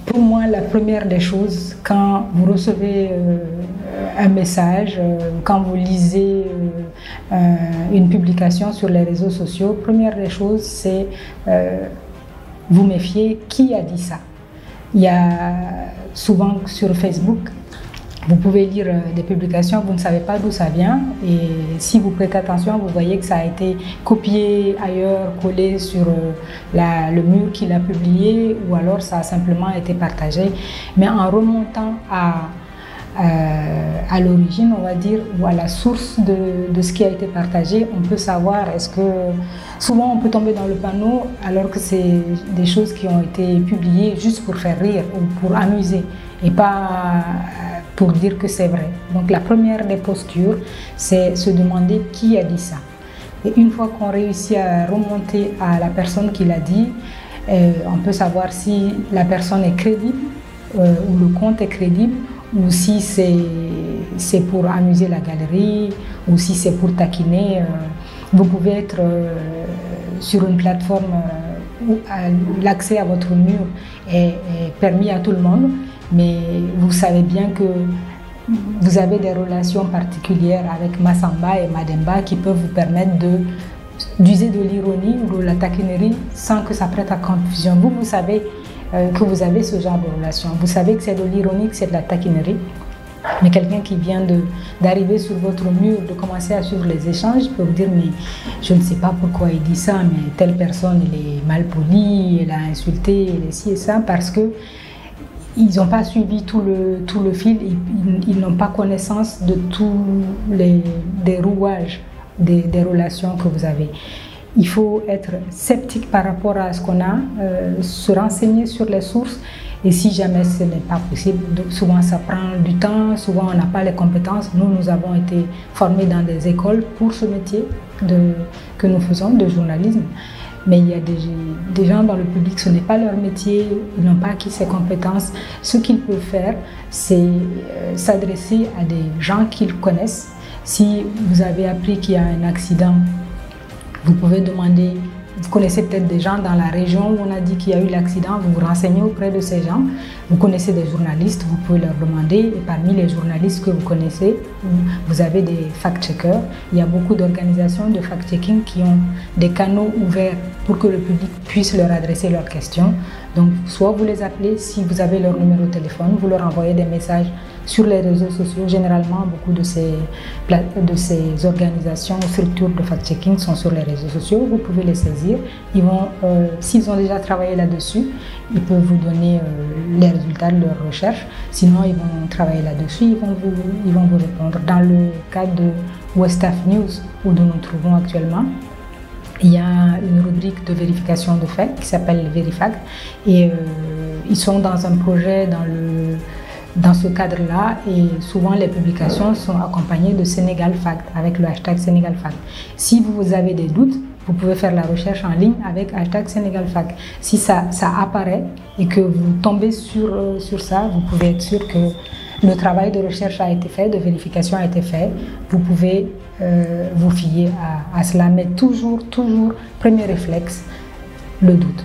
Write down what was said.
Pour moi, la première des choses, quand vous recevez un message, quand vous lisez une publication sur les réseaux sociaux, première des choses, c'est vous méfier qui a dit ça. Il y a souvent sur Facebook, vous pouvez lire des publications, vous ne savez pas d'où ça vient, et si vous prêtez attention, vous voyez que ça a été copié ailleurs, collé sur le mur qu'il a publié, ou alors ça a simplement été partagé. Mais en remontant à l'origine, on va dire, ou à la source de ce qui a été partagé, on peut savoir, est-ce que souvent on peut tomber dans le panneau alors que c'est des choses qui ont été publiées juste pour faire rire ou pour amuser et pas pour dire que c'est vrai. Donc la première des postures, c'est se demander qui a dit ça. Et une fois qu'on réussit à remonter à la personne qui l'a dit, on peut savoir si la personne est crédible ou le compte est crédible, ou si c'est pour amuser la galerie, ou si c'est pour taquiner. Vous pouvez être sur une plateforme où l'accès à votre mur est permis à tout le monde, mais vous savez bien que vous avez des relations particulières avec Massamba et Mademba qui peuvent vous permettre d'user de l'ironie ou de la taquinerie sans que ça prête à confusion. Vous savez que vous avez ce genre de relation. Vous savez que c'est de l'ironie, que c'est de la taquinerie. Mais quelqu'un qui vient d'arriver sur votre mur, de commencer à suivre les échanges, peut vous dire, mais je ne sais pas pourquoi il dit ça, mais telle personne, elle est mal polie, elle a insulté, elle est ci et ça, parce que ils n'ont pas suivi tout le fil, ils n'ont pas connaissance de tous des rouages des relations que vous avez. Il faut être sceptique par rapport à ce qu'on a, se renseigner sur les sources, et si jamais ce n'est pas possible, souvent ça prend du temps, souvent on n'a pas les compétences. Nous avons été formés dans des écoles pour ce métier que nous faisons de journalisme, mais il y a des gens dans le public, ce n'est pas leur métier, ils n'ont pas acquis ces compétences. Ce qu'ils peuvent faire, c'est s'adresser à des gens qu'ils connaissent. Si vous avez appris qu'il y a un accident, vous pouvez demander, vous connaissez peut-être des gens dans la région où on a dit qu'il y a eu l'accident, vous vous renseignez auprès de ces gens. Vous connaissez des journalistes, vous pouvez leur demander, et parmi les journalistes que vous connaissez, vous avez des fact-checkers. Il y a beaucoup d'organisations de fact-checking qui ont des canaux ouverts pour que le public puisse leur adresser leurs questions. Donc, soit vous les appelez, si vous avez leur numéro de téléphone, vous leur envoyez des messages sur les réseaux sociaux. Généralement, beaucoup de ces organisations ou structures de fact-checking sont sur les réseaux sociaux. Vous pouvez les saisir. Ils vont, s'ils ont déjà travaillé là-dessus, ils peuvent vous donner les résultats de leur recherche. Sinon, ils vont travailler là-dessus, ils vont vous répondre. Dans le cadre de West Af News, où nous nous trouvons actuellement, il y a une rubrique de vérification de faits qui s'appelle Verifact, et ils sont dans un projet dans ce cadre-là, et souvent les publications sont accompagnées de Sénégal Fact avec le hashtag Sénégal Fact. Si vous avez des doutes, vous pouvez faire la recherche en ligne avec hashtag Sénégal Fact. Si ça apparaît et que vous tombez sur ça, vous pouvez être sûr que le travail de recherche a été fait, de vérification a été fait. Vous pouvez vous fier à cela, mais toujours, premier réflexe, le doute.